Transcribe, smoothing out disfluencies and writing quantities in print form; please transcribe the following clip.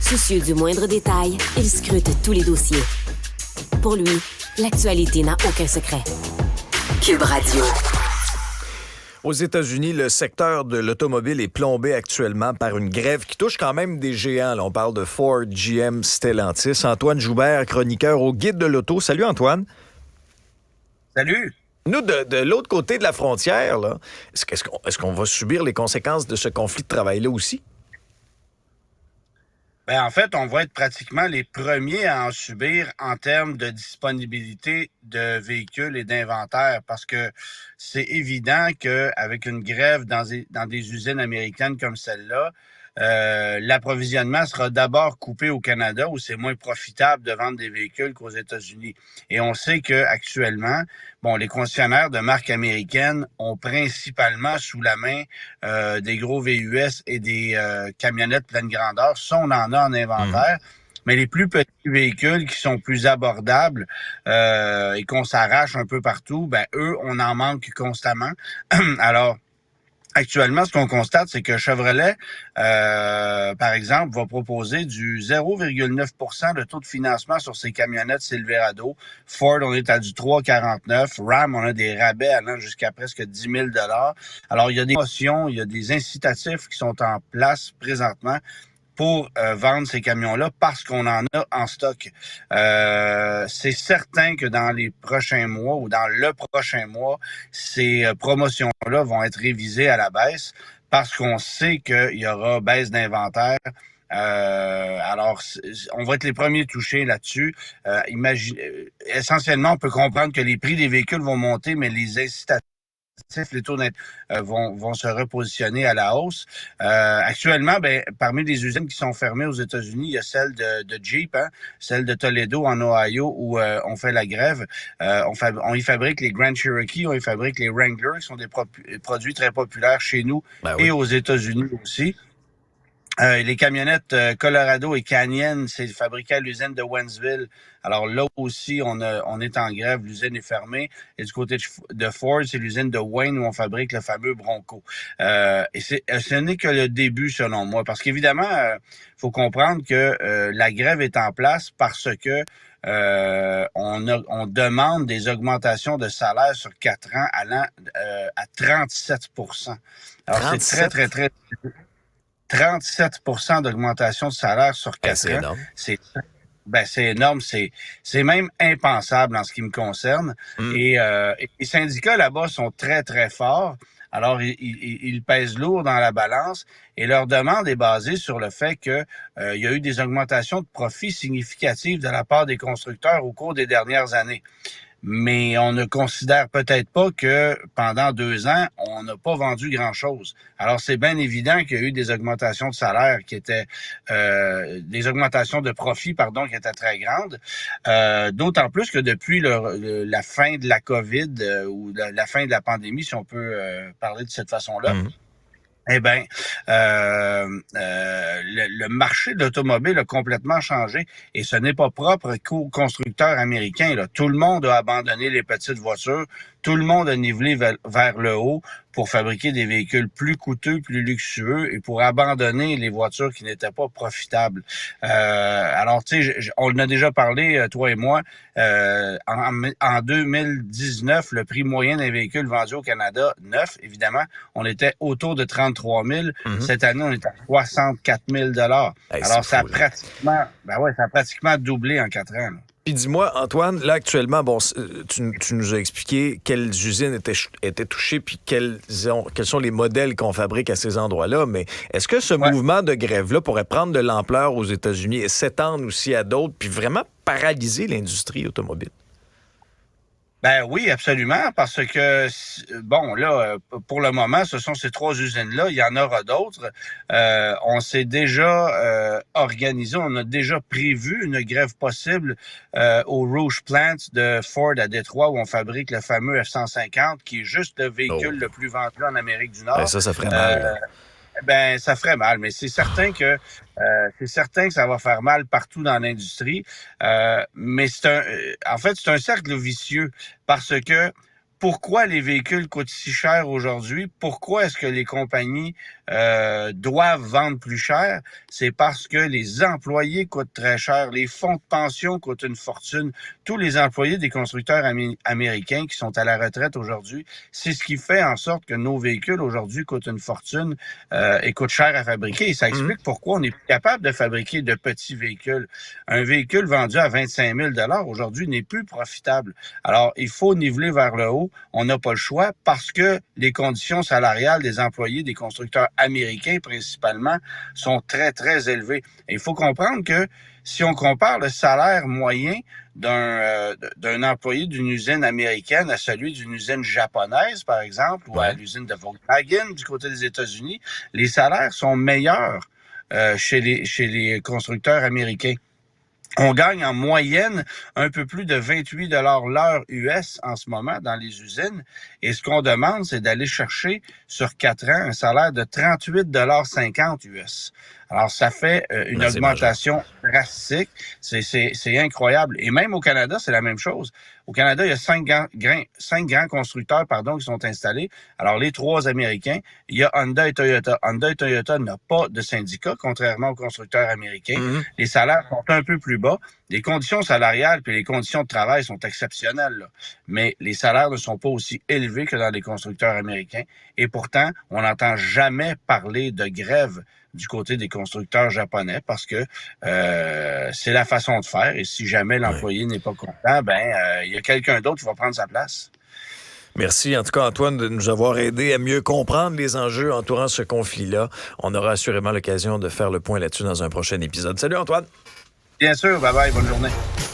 Soucieux du moindre détail, il scrute tous les dossiers. Pour lui, l'actualité n'a aucun secret. Cube Radio. Aux États-Unis, le secteur de l'automobile est plombé actuellement par une grève qui touche quand même des géants. Là, on parle de Ford, GM, Stellantis. Antoine Joubert, chroniqueur au Guide de l'auto. Salut Antoine. Salut. Nous, de l'autre côté de la frontière, là, est-ce qu'on va subir les conséquences de ce conflit de travail-là aussi? Ben, en fait, on va être pratiquement les premiers à en subir en termes de disponibilité de véhicules et d'inventaire parce que c'est évident qu'avec une grève dans des usines américaines comme celle-là, l'approvisionnement sera d'abord coupé au Canada où c'est moins profitable de vendre des véhicules qu'aux États-Unis. Et on sait qu'actuellement, les concessionnaires de marques américaines ont principalement sous la main des gros VUS et des camionnettes pleine grandeur. Ça, on en a en inventaire. Mais les plus petits véhicules qui sont plus abordables et qu'on s'arrache un peu partout, eux, on en manque constamment. Alors, actuellement, ce qu'on constate, c'est que Chevrolet, par exemple, va proposer du 0,9 % de taux de financement sur ses camionnettes Silverado. Ford, on est à du 3,49. Ram, on a des rabais allant jusqu'à presque 10 000 $. Alors, il y a des promotions, il y a des incitatifs qui sont en place présentement pour vendre ces camions-là parce qu'on en a en stock. C'est certain que dans les prochains mois ou dans le prochain mois, ces promotions-là vont être révisées à la baisse parce qu'on sait qu'il y aura baisse d'inventaire. Alors, on va être les premiers touchés là-dessus. Essentiellement, on peut comprendre que les prix des véhicules vont monter, mais les incitatifs, les taux vont se repositionner à la hausse. Actuellement, parmi les usines qui sont fermées aux États-Unis, il y a celle de Jeep, celle de Toledo en Ohio où on fait la grève. On y fabrique les Grand Cherokee, on y fabrique les Wrangler, qui sont des produits très populaires chez nous et aux États-Unis aussi. Les camionnettes Colorado et Canyon, c'est fabriqué à l'usine de Wentzville. Alors là aussi, on est en grève, l'usine est fermée. Et du côté de Ford, c'est l'usine de Wayne où on fabrique le fameux Bronco. Et ce n'est que le début, selon moi, parce qu'évidemment, faut comprendre que la grève est en place parce que on demande des augmentations de salaire sur 4 ans allant à 37 %. Alors 37? C'est très, très, très... 37 % d'augmentation de salaire sur 4 c'est ans. énorme. C'est énorme. C'est même impensable en ce qui me concerne. Et les syndicats là-bas sont très, très forts. Alors, ils pèsent lourd dans la balance et leur demande est basée sur le fait que il y a eu des augmentations de profits significatives de la part des constructeurs au cours des dernières années. Mais on ne considère peut-être pas que pendant 2 ans, on n'a pas vendu grand-chose. Alors, c'est bien évident qu'il y a eu des augmentations de salaire qui étaient des augmentations de profit, qui étaient très grandes. D'autant plus que depuis la fin de la COVID ou la fin de la pandémie, si on peut parler de cette façon-là, le marché de l'automobile a complètement changé et ce n'est pas propre qu'aux constructeurs américains. Là. Tout le monde a abandonné les petites voitures, tout le monde a nivelé vers le haut pour fabriquer des véhicules plus coûteux, plus luxueux et pour abandonner les voitures qui n'étaient pas profitables. Alors, tu sais, on en a déjà parlé, toi et moi, en 2019, le prix moyen d'un véhicule vendu au Canada, neuf, évidemment, on était autour de 33 000. Cette année, on est à 64 000 $. Alors, ça a pratiquement doublé en 4 ans. Là. Puis dis-moi, Antoine, là actuellement, tu nous as expliqué quelles usines étaient touchées puis quels sont les modèles qu'on fabrique à ces endroits-là, mais est-ce que ce mouvement de grève-là pourrait prendre de l'ampleur aux États-Unis et s'étendre aussi à d'autres puis vraiment paralyser l'industrie automobile? Oui, absolument, parce que, pour le moment, ce sont ces 3 usines-là. Il y en aura d'autres. On s'est déjà organisé, on a déjà prévu une grève possible au Rouge Plant de Ford à Détroit, où on fabrique le fameux F-150, qui est juste le véhicule le plus vendu en Amérique du Nord. Ça ferait mal. Ça ferait mal, mais c'est certain que ça va faire mal partout dans l'industrie. Mais c'est un cercle vicieux parce que pourquoi les véhicules coûtent si cher aujourd'hui? Pourquoi est-ce que les compagnies doivent vendre plus cher? C'est parce que les employés coûtent très cher, les fonds de pension coûtent une fortune. Tous les employés des constructeurs américains qui sont à la retraite aujourd'hui, c'est ce qui fait en sorte que nos véhicules aujourd'hui coûtent une fortune et coûtent cher à fabriquer. Et ça explique pourquoi on n'est plus capable de fabriquer de petits véhicules. Un véhicule vendu à 25 000 $ aujourd'hui n'est plus profitable. Alors, il faut niveler vers le haut. On n'a pas le choix parce que les conditions salariales des employés des constructeurs américains, principalement, sont très, très élevées. Et il faut comprendre que si on compare le salaire moyen d'un employé d'une usine américaine à celui d'une usine japonaise, par exemple, ou à l'usine de Volkswagen du côté des États-Unis, les salaires sont meilleurs chez les constructeurs américains. On gagne en moyenne un peu plus de 28 $ l'heure US en ce moment dans les usines. Et ce qu'on demande, c'est d'aller chercher sur 4 ans un salaire de 38,50 $ US. Alors, ça fait une augmentation drastique. C'est incroyable. Et même au Canada, c'est la même chose. Au Canada, il y a 5 grands constructeurs qui sont installés. Alors, les 3 Américains, il y a Honda et Toyota. Honda et Toyota n'ont pas de syndicat, contrairement aux constructeurs américains. Les salaires sont un peu plus bas. Les conditions salariales puis les conditions de travail sont exceptionnelles, là. Mais les salaires ne sont pas aussi élevés que dans les constructeurs américains. Et pourtant, on n'entend jamais parler de grève du côté des constructeurs japonais parce que c'est la façon de faire. Et si jamais l'employé n'est pas content, il y a quelqu'un d'autre qui va prendre sa place. Merci, en tout cas, Antoine, de nous avoir aidé à mieux comprendre les enjeux entourant ce conflit-là. On aura assurément l'occasion de faire le point là-dessus dans un prochain épisode. Salut, Antoine! Bien sûr, bye-bye, bonne journée.